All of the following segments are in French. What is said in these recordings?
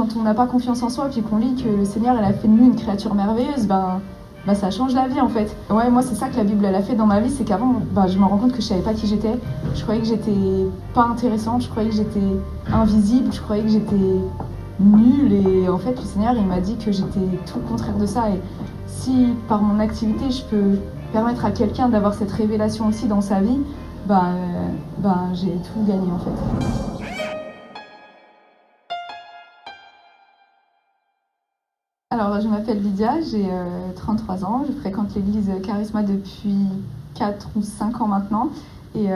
quand on n'a pas confiance en soi, puis qu'on lit que le Seigneur elle a fait de nous une créature merveilleuse, ça change la vie en fait. Ouais, moi c'est ça que la Bible elle a fait dans ma vie, c'est qu'avant je me rends compte que je savais pas qui j'étais. Je croyais que j'étais pas intéressante, je croyais que j'étais invisible, je croyais que j'étais nulle, et en fait le Seigneur il m'a dit que j'étais tout le contraire de ça. Et si par mon activité je peux permettre à quelqu'un d'avoir cette révélation aussi dans sa vie, j'ai tout gagné en fait. Alors, je m'appelle Lydia, j'ai 33 ans, je fréquente l'église Charisma depuis 4 ou 5 ans maintenant, et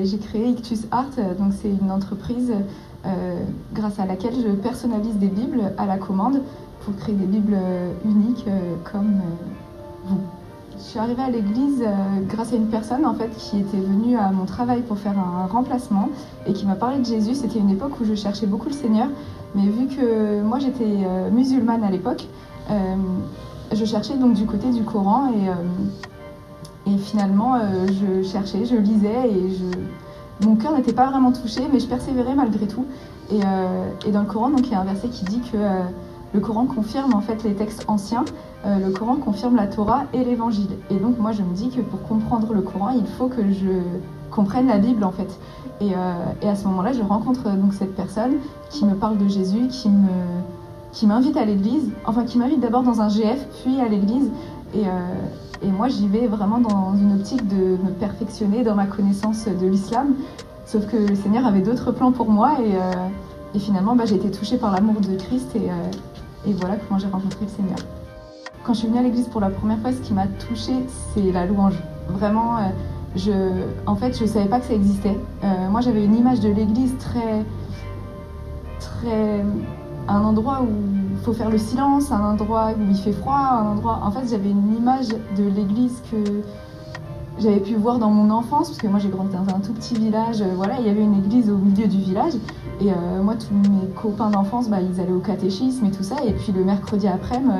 j'ai créé Ictus Art, donc c'est une entreprise grâce à laquelle je personnalise des Bibles à la commande pour créer des Bibles uniques comme vous. Je suis arrivée à l'église grâce à une personne en fait qui était venue à mon travail pour faire un remplacement et qui m'a parlé de Jésus. C'était une époque où je cherchais beaucoup le Seigneur, mais vu que moi j'étais musulmane à l'époque, je cherchais donc du côté du Coran et finalement je cherchais, je lisais et mon cœur n'était pas vraiment touché, mais je persévérais malgré tout. Et dans le Coran, donc, il y a un verset qui dit que le Coran confirme en fait les textes anciens, le Coran confirme la Torah et l'Évangile. Et donc moi je me dis que pour comprendre le Coran, il faut que je comprenne la Bible en fait. Et à ce moment-là, je rencontre donc cette personne qui me parle de Jésus, qui m'invite à l'église, enfin qui m'invite d'abord dans un GF, puis à l'église. Et moi j'y vais vraiment dans une optique de me perfectionner dans ma connaissance de l'islam. Sauf que le Seigneur avait d'autres plans pour moi et finalement j'ai été touchée par l'amour de Christ et voilà comment j'ai rencontré le Seigneur. Quand je suis venue à l'église pour la première fois, ce qui m'a touchée, c'est la louange. Vraiment, je savais pas que ça existait. Moi j'avais une image de l'église très un endroit où il faut faire le silence, un endroit où il fait froid, En fait, j'avais une image de l'église que j'avais pu voir dans mon enfance, parce que moi j'ai grandi dans un tout petit village, il y avait une église au milieu du village, et moi tous mes copains d'enfance, ils allaient au catéchisme et tout ça, et puis le mercredi après-midi,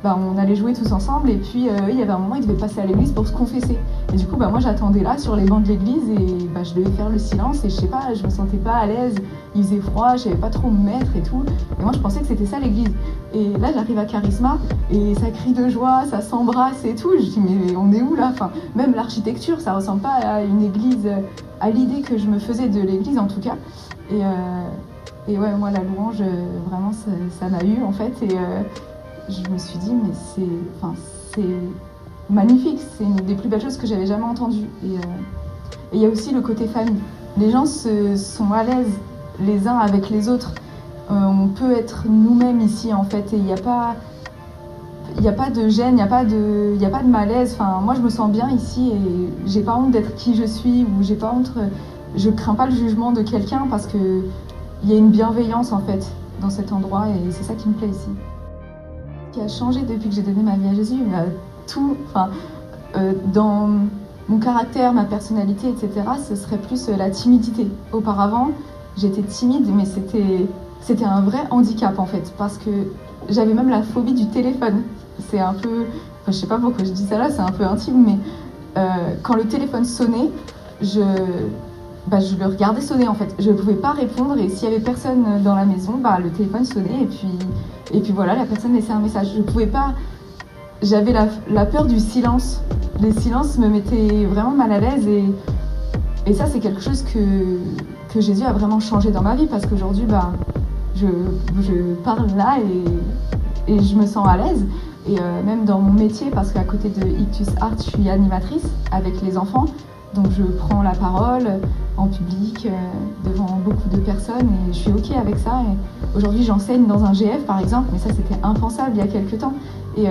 on allait jouer tous ensemble, et puis il y avait un moment, ils devaient passer à l'église pour se confesser. Et du coup, moi j'attendais là, sur les bancs de l'église, et je devais faire le silence, et je sais pas, je me sentais pas à l'aise, il faisait froid, je savais pas trop me mettre et tout, et moi je pensais que c'était ça l'église. Et là j'arrive à Charisma, et ça crie de joie, ça s'embrasse et tout, je dis mais on est où là? Enfin, même l'architecture, ça ressemble pas à une église, à l'idée que je me faisais de l'église en tout cas. Et ouais, moi la louange, vraiment ça m'a eu en fait, et je me suis dit mais c'est magnifique, c'est une des plus belles choses que j'avais jamais entendues. Et il y a aussi le côté famille. Les gens sont à l'aise les uns avec les autres. On peut être nous-mêmes ici en fait, et il n'y a pas de gêne, il n'y a pas de malaise. Enfin, moi je me sens bien ici et j'ai pas honte d'être qui je suis, ou j'ai pas honte, je crains pas le jugement de quelqu'un parce que il y a une bienveillance en fait dans cet endroit, et c'est ça qui me plaît ici. Ce qui a changé depuis que j'ai donné ma vie à Jésus, tout, dans mon caractère, ma personnalité, etc., ce serait plus la timidité. Auparavant, j'étais timide, mais c'était un vrai handicap en fait, parce que j'avais même la phobie du téléphone. C'est un peu, je sais pas pourquoi je dis ça là, c'est un peu intime, mais quand le téléphone sonnait, je le regardais sonner en fait. Je ne pouvais pas répondre, et s'il y avait personne dans la maison, le téléphone sonnait et puis voilà, la personne laissait un message. Je pouvais pas. J'avais la peur du silence. Les silences me mettaient vraiment mal à l'aise, et ça c'est quelque chose que Jésus a vraiment changé dans ma vie, parce qu'aujourd'hui je parle là et je me sens à l'aise. Et même dans mon métier, parce qu'à côté de Ictus Art, je suis animatrice avec les enfants. Donc je prends la parole en public, devant beaucoup de personnes, et je suis OK avec ça. Et aujourd'hui j'enseigne dans un GF par exemple, mais ça c'était impensable il y a quelques temps. Et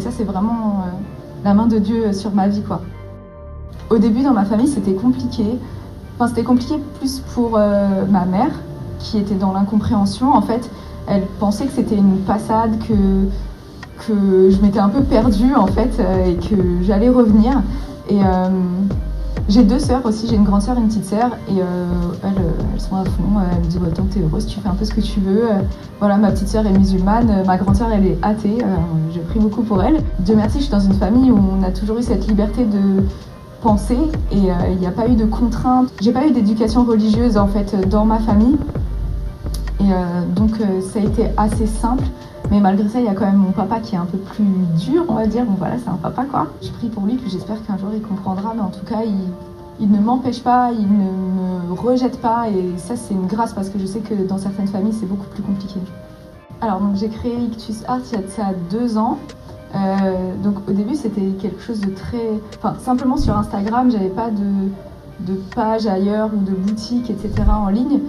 ça c'est vraiment la main de Dieu sur ma vie, quoi. Au début dans ma famille c'était compliqué. Enfin c'était compliqué plus pour ma mère, qui était dans l'incompréhension en fait. Elle pensait que c'était une passade, que je m'étais un peu perdue en fait, et que j'allais revenir. Et j'ai 2 sœurs aussi, j'ai une grande sœur et une petite sœur, et elles sont à fond. Elles me disent tant que t'es heureuse, tu fais un peu ce que tu veux. Voilà, ma petite sœur est musulmane, ma grande sœur elle est athée, je prie beaucoup pour elle. Dieu merci, je suis dans une famille où on a toujours eu cette liberté de penser, et il n'y a pas eu de contraintes. J'ai pas eu d'éducation religieuse en fait dans ma famille, Et ça a été assez simple. Mais malgré ça, il y a quand même mon papa qui est un peu plus dur, on va dire. Bon voilà, c'est un papa quoi. Je prie pour lui, puis j'espère qu'un jour il comprendra. Mais en tout cas, il ne m'empêche pas, il ne me rejette pas. Et ça, c'est une grâce parce que je sais que dans certaines familles, c'est beaucoup plus compliqué. Alors, donc, j'ai créé Ictus Art il y a de ça 2 ans. Donc au début, c'était quelque chose de très... Enfin, simplement sur Instagram, j'avais pas de page ailleurs ou de boutique, etc. en ligne.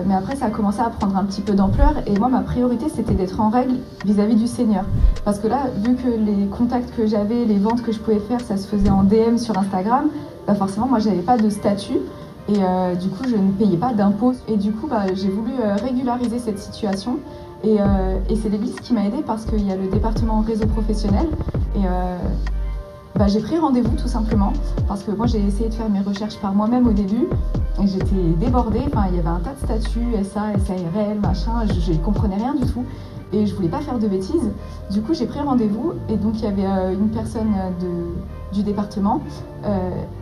Mais après, ça a commencé à prendre un petit peu d'ampleur. Et moi, ma priorité, c'était d'être en règle vis-à-vis du Seigneur. Parce que là, vu que les contacts que j'avais, les ventes que je pouvais faire, ça se faisait en DM sur Instagram, bah forcément, moi, j'avais pas de statut. Et du coup, je ne payais pas d'impôts. Et du coup, j'ai voulu régulariser cette situation. Et c'est l'Église qui m'a aidée parce qu'il y a le département réseau professionnel. Et j'ai pris rendez-vous tout simplement parce que moi j'ai essayé de faire mes recherches par moi-même au début et j'étais débordée. Enfin, il y avait un tas de statuts, SA, SARL, machin, je ne comprenais rien du tout et je voulais pas faire de bêtises. Du coup, j'ai pris rendez-vous et donc il y avait une personne du département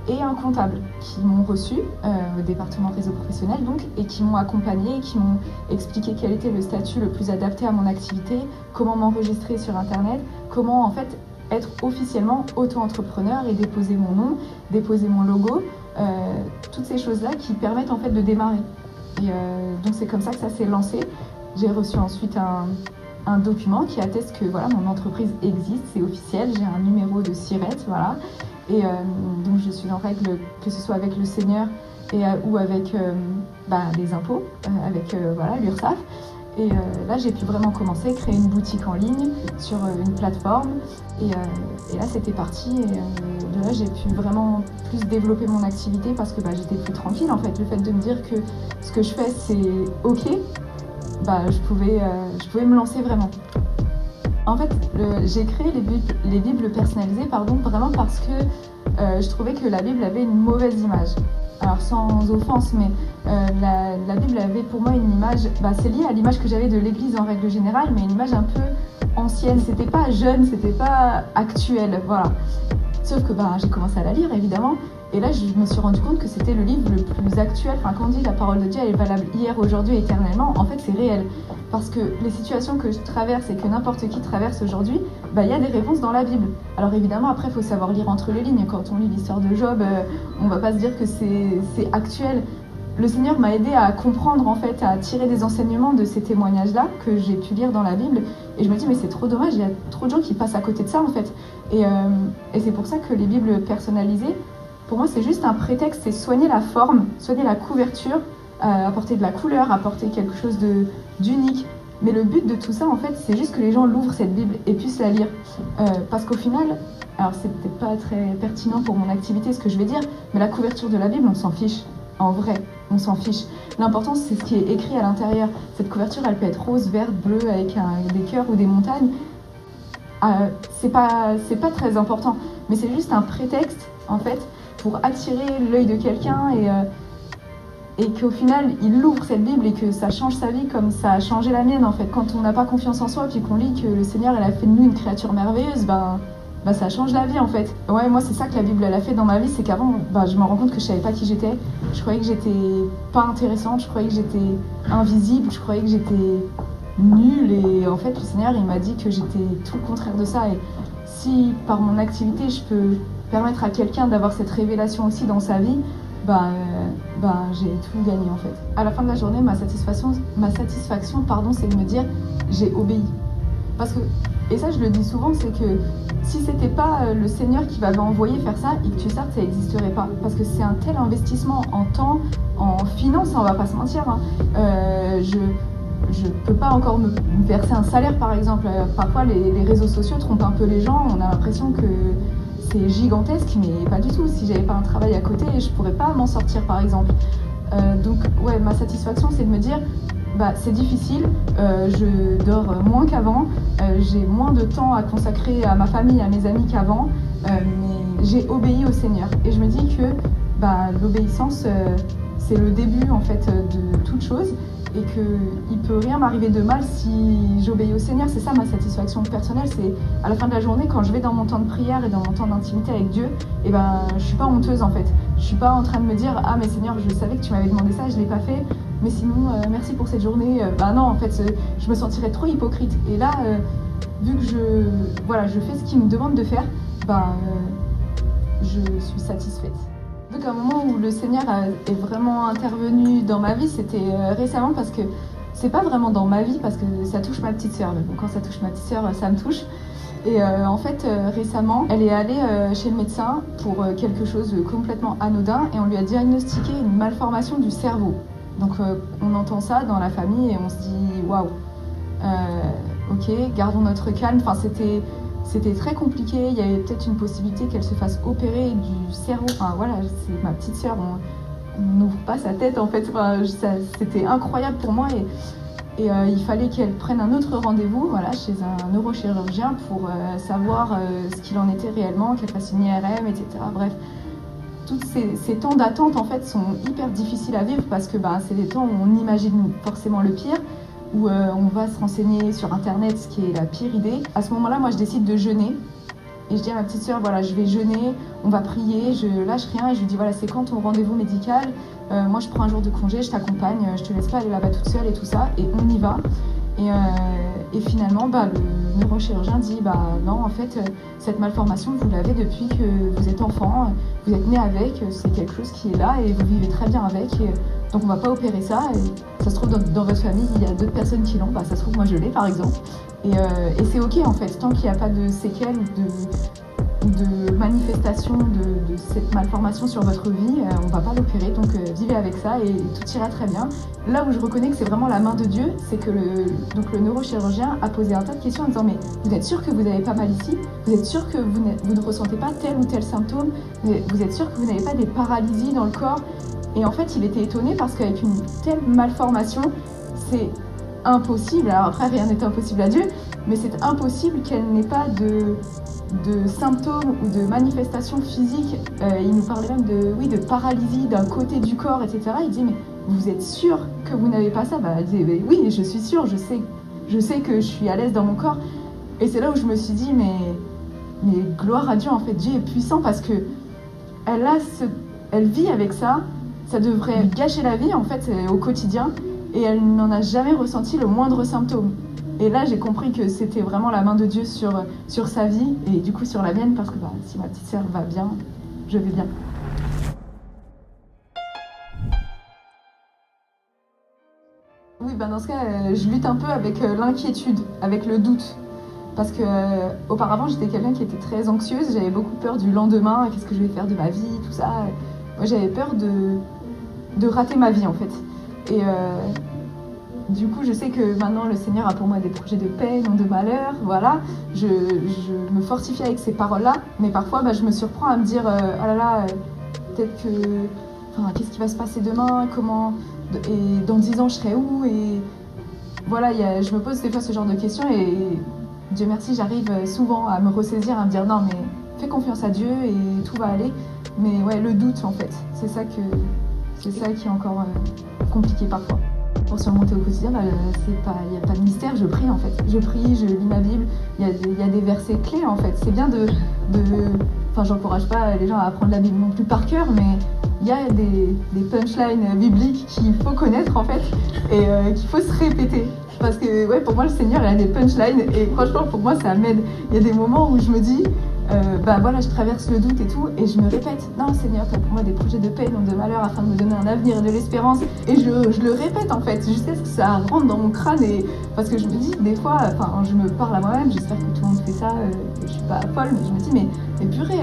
et un comptable qui m'ont reçu au département réseau professionnel donc, et qui m'ont accompagnée et qui m'ont expliqué quel était le statut le plus adapté à mon activité, comment m'enregistrer sur internet, comment en fait être officiellement auto-entrepreneur et déposer mon nom, déposer mon logo, toutes ces choses-là qui permettent en fait de démarrer. Et donc c'est comme ça que ça s'est lancé. J'ai reçu ensuite un document qui atteste que voilà, mon entreprise existe, c'est officiel, j'ai un numéro de SIRET, voilà. Et donc je suis en règle, que ce soit avec le Seigneur ou avec les impôts, avec l'URSSAF. Et là, j'ai pu vraiment commencer, créer une boutique en ligne sur une plateforme. Et là, c'était parti. Et de là, j'ai pu vraiment plus développer mon activité parce que j'étais plus tranquille. En fait, le fait de me dire que ce que je fais, c'est OK, je pouvais me lancer vraiment. En fait, j'ai créé les Bibles personnalisées, vraiment parce que je trouvais que la Bible avait une mauvaise image. Alors sans offense, mais la Bible avait pour moi une image, c'est lié à l'image que j'avais de l'Église en règle générale, mais une image un peu ancienne, c'était pas jeune, c'était pas actuel, voilà. Sauf que j'ai commencé à la lire évidemment, et là je me suis rendu compte que c'était le livre le plus actuel. Enfin, quand on dit la parole de Dieu elle est valable hier, aujourd'hui, éternellement, en fait c'est réel. Parce que les situations que je traverse et que n'importe qui traverse aujourd'hui, il y a des réponses dans la Bible. Alors évidemment, après, il faut savoir lire entre les lignes. Quand on lit l'histoire de Job, on va pas se dire que c'est actuel. Le Seigneur m'a aidé à comprendre, en fait, à tirer des enseignements de ces témoignages-là que j'ai pu lire dans la Bible. Et je me dis, mais c'est trop dommage, il y a trop de gens qui passent à côté de ça, en fait. Et c'est pour ça que les Bibles personnalisées, pour moi, c'est juste un prétexte, c'est soigner la forme, soigner la couverture, apporter de la couleur, apporter quelque chose d'unique. Mais le but de tout ça, en fait, c'est juste que les gens l'ouvrent cette Bible et puissent la lire. Parce qu'au final, alors c'est peut-être pas très pertinent pour mon activité ce que je vais dire, mais la couverture de la Bible, on s'en fiche. En vrai, on s'en fiche. L'important, c'est ce qui est écrit à l'intérieur. Cette couverture, elle peut être rose, verte, bleue, avec des cœurs ou des montagnes. C'est pas très important. Mais c'est juste un prétexte, en fait, pour attirer l'œil de quelqu'un et qu'au final, il ouvre cette Bible et que ça change sa vie comme ça a changé la mienne, en fait. Quand on n'a pas confiance en soi, puis qu'on lit que le Seigneur, il a fait de nous une créature merveilleuse, ça change la vie, en fait. Ouais, moi, c'est ça que la Bible, elle a fait dans ma vie, c'est qu'avant, je me rends compte que je savais pas qui j'étais. Je croyais que j'étais pas intéressante, je croyais que j'étais invisible, je croyais que j'étais nulle. Et en fait, le Seigneur, il m'a dit que j'étais tout le contraire de ça. Et si, par mon activité, je peux permettre à quelqu'un d'avoir cette révélation aussi dans sa vie, j'ai tout gagné en fait. À la fin de la journée, ma satisfaction, c'est de me dire j'ai obéi. Parce que, et ça je le dis souvent, c'est que si c'était pas le Seigneur qui m'avait envoyé faire ça, Ictus Art, ça n'existerait pas. Parce que c'est un tel investissement en temps, en finances, on va pas se mentir. Je peux pas encore me verser un salaire par exemple. Parfois les réseaux sociaux trompent un peu les gens, on a l'impression que c'est gigantesque, mais pas du tout. Si j'avais pas un travail à côté, je pourrais pas m'en sortir par exemple. Donc ouais, ma satisfaction c'est de me dire c'est difficile, je dors moins qu'avant, j'ai moins de temps à consacrer à ma famille, à mes amis qu'avant, mais j'ai obéi au Seigneur. Et je me dis que l'obéissance c'est le début en fait de toute chose et qu'il peut rien m'arriver de mal si j'obéis au Seigneur. C'est ça ma satisfaction personnelle, c'est à la fin de la journée quand je vais dans mon temps de prière et dans mon temps d'intimité avec Dieu, je suis pas honteuse en fait. Je suis pas en train de me dire mais Seigneur, je savais que tu m'avais demandé ça, je l'ai pas fait. mais sinon merci pour cette journée. Bah non, en fait, je me sentirais trop hypocrite. Et là, vu que je fais ce qu'il me demande de faire, bah je suis satisfaite. Donc un moment où le Seigneur est vraiment intervenu dans ma vie, c'était récemment, parce que c'est pas vraiment dans ma vie, parce que ça touche ma petite sœur. Mais bon, quand ça touche ma petite sœur, ça me touche. Et en fait, récemment, elle est allée chez le médecin pour quelque chose de complètement anodin, et on lui a diagnostiqué une malformation du cerveau. Donc on entend ça dans la famille et on se dit waouh, ok, gardons notre calme. Enfin, c'était très compliqué. Il y avait peut-être une possibilité qu'elle se fasse opérer du cerveau. Enfin voilà, c'est ma petite sœur, on n'ouvre pas sa tête en fait. Enfin, c'était incroyable pour moi. Et il fallait qu'elle prenne un autre rendez-vous, voilà, chez un neurochirurgien pour savoir ce qu'il en était réellement, qu'elle fasse une IRM, etc. Bref, tous ces temps d'attente en fait sont hyper difficiles à vivre, parce que c'est des temps où on imagine forcément le pire, où on va se renseigner sur internet, ce qui est la pire idée. À ce moment-là, moi je décide de jeûner. Et je dis à ma petite sœur, voilà, je vais jeûner, on va prier, je lâche rien, et je lui dis, voilà, c'est quand ton rendez-vous médical, moi je prends un jour de congé, je t'accompagne, je te laisse pas aller là-bas toute seule et tout ça, et on y va. Et finalement, le neurochirurgien dit, non, en fait, cette malformation, vous l'avez depuis que vous êtes enfant, vous êtes né avec, c'est quelque chose qui est là, et vous vivez très bien avec, et donc on va pas opérer ça, et ça se trouve dans votre famille, il y a d'autres personnes qui l'ont, ça se trouve moi je l'ai par exemple. Et c'est ok en fait, tant qu'il n'y a pas de séquelles ou de manifestation de cette malformation sur votre vie, on ne va pas l'opérer, donc vivez avec ça et tout ira très bien. Là où je reconnais que c'est vraiment la main de Dieu, c'est que le neurochirurgien a posé un tas de questions en disant, mais vous êtes sûr que vous n'avez pas mal ici? Vous êtes sûr que vous ne ressentez pas tel ou tel symptôme? Vous êtes sûr que vous n'avez pas des paralysies dans le corps? Et en fait, il était étonné, parce qu'avec une telle malformation, c'est impossible. Alors après, rien n'est impossible à Dieu, mais c'est impossible qu'elle n'ait pas de symptômes ou de manifestations physiques. Il nous parlait même de paralysie d'un côté du corps, etc. Il dit, mais vous êtes sûr que vous n'avez pas ça? Elle disait, oui, je suis sûre, je sais que je suis à l'aise dans mon corps. Et c'est là où je me suis dit, mais gloire à Dieu, en fait, Dieu est puissant, parce que elle vit avec ça. Ça devrait gâcher la vie en fait au quotidien, et elle n'en a jamais ressenti le moindre symptôme. Et là j'ai compris que c'était vraiment la main de Dieu sur sa vie, et du coup sur la mienne, parce que si ma petite sœur va bien, je vais bien. Oui, dans ce cas, je lutte un peu avec l'inquiétude, avec le doute. Parce que auparavant j'étais quelqu'un qui était très anxieuse, j'avais beaucoup peur du lendemain, qu'est-ce que je vais faire de ma vie, tout ça. Moi j'avais peur de rater ma vie en fait. Et du coup je sais que maintenant le Seigneur a pour moi des projets de paix, non de malheur, voilà. Je me fortifie avec ces paroles-là, mais parfois je me surprends à me dire oh là là, peut-être que, qu'est-ce qui va se passer demain, comment, et dans 10 ans je serai où, et voilà, je me pose des fois ce genre de questions, et Dieu merci, j'arrive souvent à me ressaisir, à me dire non mais fais confiance à Dieu et tout va aller. Mais ouais, le doute en fait, c'est ça qui est encore compliqué parfois. Pour surmonter au quotidien, il n'y a pas de mystère, je prie en fait. Je prie, je lis ma Bible, il y a des versets clés en fait. C'est bien j'encourage pas les gens à apprendre la Bible non plus par cœur, mais il y a des punchlines bibliques qu'il faut connaître en fait, et qu'il faut se répéter. Parce que ouais, pour moi le Seigneur il a des punchlines, et franchement pour moi ça m'aide. Il y a des moments où je me dis, je traverse le doute et tout, et je me répète, non Seigneur, tu as pour moi des projets de paix, non de malheur, afin de me donner un avenir et de l'espérance. Et je le répète en fait, jusqu'à ce que ça rentre dans mon crâne, et parce que je me dis des fois, je me parle à moi-même, j'espère que tout le monde fait ça, que je suis pas folle, mais je me dis, mais purée,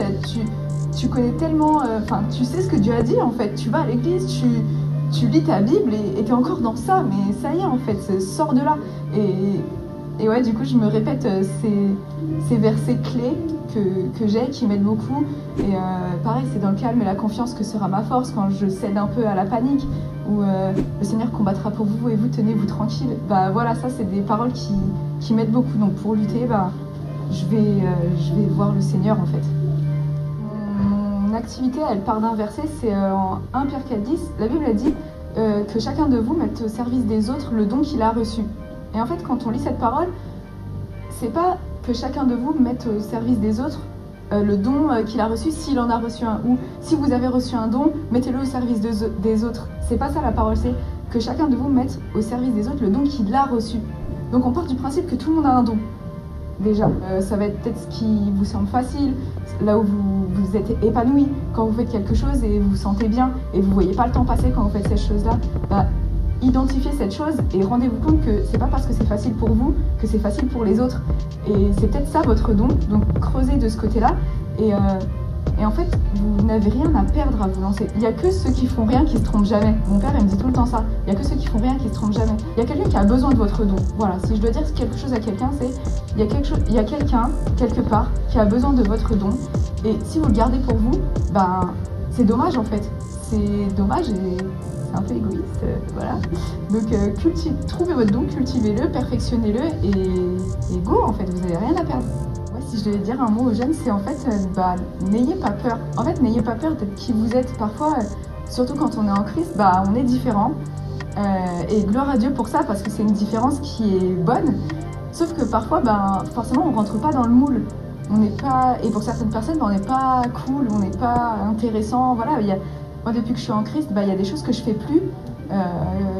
tu connais tellement, tu sais ce que Dieu a dit en fait, tu vas à l'église, tu lis ta Bible, et t'es encore dans ça, mais ça y est en fait, sors de là. Et ouais, du coup, je me répète ces versets clés que j'ai, qui m'aident beaucoup. Et pareil, c'est dans le calme et la confiance que sera ma force, quand je cède un peu à la panique, où le Seigneur combattra pour vous et vous tenez-vous tranquille. Voilà, ça, c'est des paroles qui m'aident beaucoup. Donc pour lutter, je vais voir le Seigneur en fait. Mon activité, elle part d'un verset, c'est en 1 Pierre 4,10. La Bible a dit que chacun de vous mette au service des autres le don qu'il a reçu. Et en fait, quand on lit cette parole, c'est pas que chacun de vous mette au service des autres le don qu'il a reçu, s'il en a reçu un, ou si vous avez reçu un don, mettez-le au service des autres. C'est pas ça la parole, c'est que chacun de vous mette au service des autres le don qu'il a reçu. Donc on part du principe que tout le monde a un don. Déjà, ça va être peut-être ce qui vous semble facile, là où vous êtes épanoui quand vous faites quelque chose et vous vous sentez bien et vous voyez pas le temps passer quand vous faites cette chose-là. Bah, identifiez cette chose et rendez-vous compte que c'est pas parce que c'est facile pour vous que c'est facile pour les autres. Et c'est peut-être ça votre don, donc creusez de ce côté-là. Et en fait, vous n'avez rien à perdre à vous lancer. Il n'y a que ceux qui font rien qui se trompent jamais. Mon père, il me dit tout le temps ça. Il n'y a que ceux qui font rien qui se trompent jamais. Il y a quelqu'un qui a besoin de votre don. Voilà, si je dois dire quelque chose à quelqu'un, c'est il y a quelqu'un, quelque part, qui a besoin de votre don. Et si vous le gardez pour vous, ben, c'est dommage en fait. C'est dommage et c'est un peu égoïste, voilà. Donc trouvez votre don, cultivez-le, perfectionnez-le et go en fait, vous n'avez rien à perdre. Si je devais dire un mot aux jeunes, c'est en fait, n'ayez pas peur. En fait, n'ayez pas peur d'être qui vous êtes. Parfois, surtout quand on est en Christ, on est différent. Et gloire à Dieu pour ça, parce que c'est une différence qui est bonne. Sauf que parfois, forcément, on rentre pas dans le moule. On n'est pas, et pour certaines personnes, on n'est pas cool, on n'est pas intéressant. Voilà, moi, depuis que je suis en Christ, il y a des choses que je fais plus.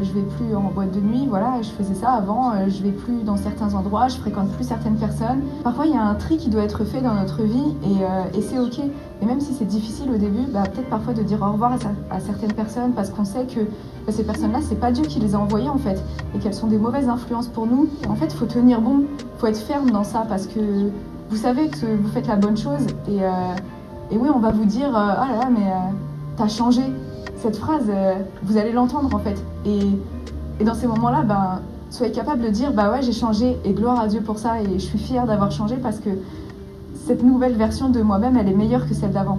Je vais plus en boîte de nuit, voilà, je faisais ça avant, je vais plus dans certains endroits, je fréquente plus certaines personnes. Parfois il y a un tri qui doit être fait dans notre vie et c'est ok. Et même si c'est difficile au début, peut-être parfois de dire au revoir à certaines personnes parce qu'on sait que ces personnes-là, c'est pas Dieu qui les a envoyées en fait et qu'elles sont des mauvaises influences pour nous. En fait, il faut tenir bon, il faut être ferme dans ça parce que vous savez que vous faites la bonne chose et oui, on va vous dire ah là là, mais t'as changé. Cette phrase, vous allez l'entendre en fait. Et dans ces moments-là, soyez capable de dire ouais, j'ai changé et gloire à Dieu pour ça et je suis fière d'avoir changé parce que cette nouvelle version de moi-même, elle est meilleure que celle d'avant.